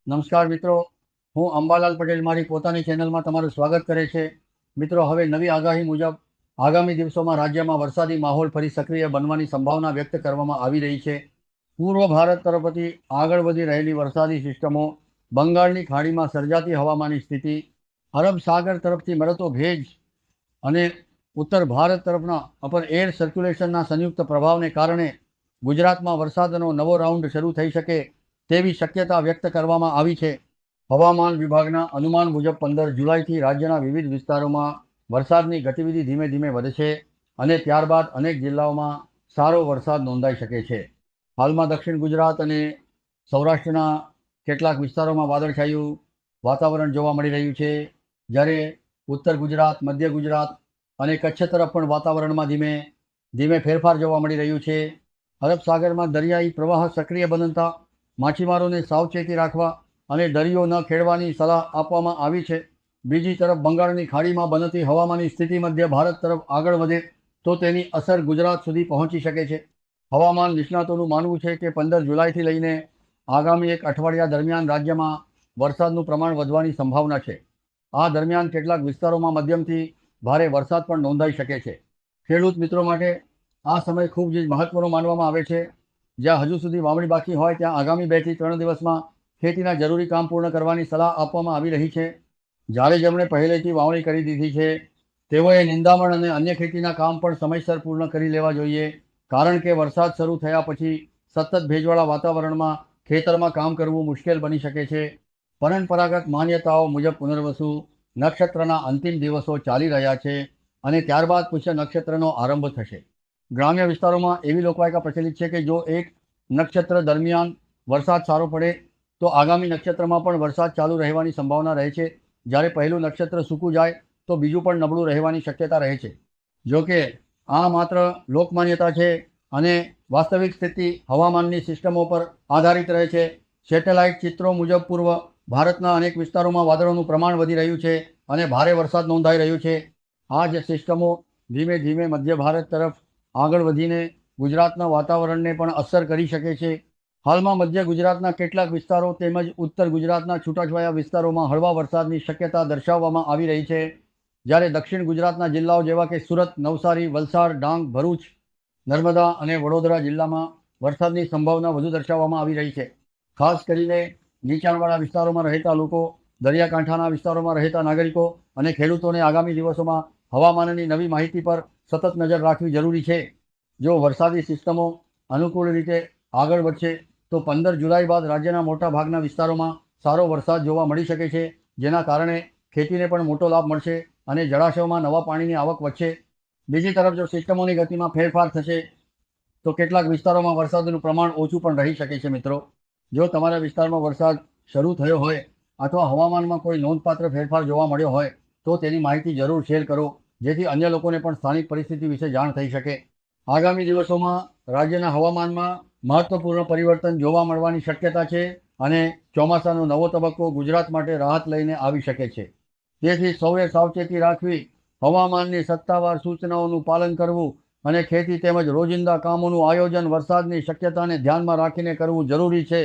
નમસ્કાર મિત્રો, હું અંબાલાલ પટેલ મારી પોતાની ચેનલમાં તમારું સ્વાગત કરે છે. મિત્રો, હવે નવી આગાહી મુજબ આગામી દિવસોમાં રાજ્યમાં વરસાદી માહોલ ફરી સક્રિય બનવાની સંભાવના વ્યક્ત કરવામાં આવી રહી છે. પૂર્વ ભારત તરફથી આગળ વધી રહેલી વરસાદી સિસ્ટમો, બંગાળની ખાડીમાં સર્જાતી હવામાનની સ્થિતિ, અરબ સાગર તરફથી મળતો ભેજ અને ઉત્તર ભારત તરફના અપર એર સર્ક્યુલેશનના સંયુક્ત પ્રભાવને કારણે ગુજરાતમાં વરસાદનો નવો રાઉન્ડ શરૂ થઈ શકે તેવી શક્યતા વ્યક્ત કરવામાં આવી છે. હવામાન વિભાગના અનુમાન મુજબ 15 જુલાઈથી રાજ્યના વિવિધ વિસ્તારોમાં વરસાદની ગતિવિધિ ધીમે ધીમે વધશે અને ત્યારબાદ અનેક જિલ્લાઓમાં સારો વરસાદ નોંધાઈ શકે છે. હાલમાં દક્ષિણ ગુજરાત અને સૌરાષ્ટ્રના કેટલાક વિસ્તારોમાં વાદળછાયું વાતાવરણ જોવા મળી રહ્યું છે, જ્યારે ઉત્તર ગુજરાત, મધ્ય ગુજરાત અને કચ્છ તરફ પણ વાતાવરણમાં ધીમે ધીમે ફેરફાર જોવા મળી રહ્યું છે. અરબ સાગરમાં દરિયાઈ પ્રવાહ સક્રિય બનતા માછીમારોને સાવચેતી રાખવા અને દરિયો ન ખેડવાની સલાહ આપવામાં આવી છે. બીજી તરફ બંગાળની ખાડીમાં બનતી હવામાનની સ્થિતિ મધ્ય ભારત તરફ આગળ વધે તો તેની અસર ગુજરાત સુધી પહોંચી શકે છે. હવામાન નિષ્ણાતોનું માનવું છે કે 15 જુલાઈથી લઈને આગામી એક અઠવાડિયા દરમિયાન રાજ્યમાં વરસાદનું પ્રમાણ વધવાની સંભાવના છે. આ દરમિયાન કેટલાક વિસ્તારોમાં મધ્યમથી ભારે વરસાદ પણ નોંધાઈ શકે છે. ખેડૂત મિત્રો માટે આ સમય ખૂબ જ મહત્વનો માનવામાં આવે છે. જ્યાં હજુ સુધી વાવણી બાકી હોય ત્યાં આગામી 2 થી 3 દિવસમાં ખેતીના જરૂરી કામ પૂર્ણ કરવાની સલાહ આપવામાં આવી રહી છે. જ્યારે જેમણે પહેલેથી વાવણી કરી દીધી છે તેઓએ નિંદામણ અને અન્ય ખેતીના કામ પણ સમયસર પૂર્ણ કરી લેવા જોઈએ, કારણ કે વરસાદ શરૂ થયા પછી સતત ભેજવાળા વાતાવરણમાં ખેતરમાં કામ કરવું મુશ્કેલ બની શકે છે. પરંપરાગત માન્યતાઓ મુજબ પુનર્વસુ નક્ષત્રના અંતિમ દિવસો ચાલી રહ્યા છે અને ત્યારબાદ પુષ્ય નક્ષત્રનો આરંભ થશે. ગ્રામ્ય વિસ્તારોમાં એવી લોકવાયકા પ્રચલિત છે કે જો એક નક્ષત્ર દરમિયાન વરસાદ સારો પડે તો આગામી નક્ષત્રમાં પણ વરસાદ ચાલુ રહેવાની સંભાવના રહે છે. જ્યારે પહેલું નક્ષત્ર સૂકું જાય તો બીજું પણ નબળું રહેવાની શક્યતા રહે છે. જો કે આ માત્ર લોકમાન્યતા છે અને વાસ્તવિક સ્થિતિ હવામાનની સિસ્ટમો પર આધારિત રહે છે. સેટેલાઇટ ચિત્રો મુજબ પૂર્વ ભારતના અનેક વિસ્તારોમાં વાદળોનું પ્રમાણ વધી રહ્યું છે અને ભારે વરસાદ નોંધાઈ રહ્યું છે. આ જ સિસ્ટમો ધીમે ધીમે મધ્ય ભારત તરફ આગળ વધીને ગુજરાતના વાતાવરણને પણ અસર કરી શકે છે. હાલમાં મધ્ય ગુજરાતના કેટલાક વિસ્તારો તેમજ ઉત્તર ગુજરાતના છૂટાછવાયા વિસ્તારોમાં હળવા વરસાદની શક્યતા દર્શાવવામાં આવી રહી છે, જ્યારે દક્ષિણ ગુજરાતના જિલ્લાઓ જેવા કે સુરત, નવસારી, વલસાડ, ડાંગ, ભરૂચ, નર્મદા અને વડોદરા જિલ્લામાં વરસાદની સંભાવના વધુ દર્શાવવામાં આવી રહી છે. ખાસ કરીને નીચાણવાળા વિસ્તારોમાં રહેતા લોકો, દરિયાકાંઠાના વિસ્તારોમાં રહેતા નાગરિકો અને ખેડૂતોને આગામી દિવસોમાં હવામાનની નવી માહિતી પર સતત નજર રાખવી જરૂરી છે. જો વરસાદી સિસ્ટમો અનુકૂળ રીતે આગળ વધશે તો 15 જુલાઈ બાદ રાજ્યના મોટા ભાગના વિસ્તારોમાં સારો વરસાદ જોવા મળી શકે છે, જેના કારણે ખેતીને પણ મોટો લાભ મળશે અને જળાશયોમાં નવા પાણીની આવક વધશે. બીજી તરફ જો સિસ્ટમોની ગતિમાં ફેરફાર થશે તો કેટલાક વિસ્તારોમાં વરસાદનું પ્રમાણ ઓછું પણ રહી શકે છે. મિત્રો, જો તમારા વિસ્તારમાં વરસાદ શરૂ થયો હોય અથવા હવામાનમાં કોઈ નોંધપાત્ર ફેરફાર જોવા મળ્યો હોય તો તેની માહિતી જરૂર શેર કરો, જેથી અન્ય લોકોને પણ સ્થાનિક પરિસ્થિતિ વિશે જાણ થઈ શકે. આગામી દિવસોમાં રાજ્યના હવામાનમાં મહત્વપૂર્ણ પરિવર્તન જોવા મળવાની શક્યતા છે અને ચોમાસાનો નવો તબક્કો ગુજરાત માટે રાહત લઈને આવી શકે છે. તેથી સૌએ સાવચેતી રાખવી, હવામાનની સત્તાવાર સૂચનાઓનું પાલન કરવું અને ખેતી તેમજ રોજિંદા કામોનું આયોજન વરસાદની શક્યતાને ધ્યાનમાં રાખીને કરવું જરૂરી છે.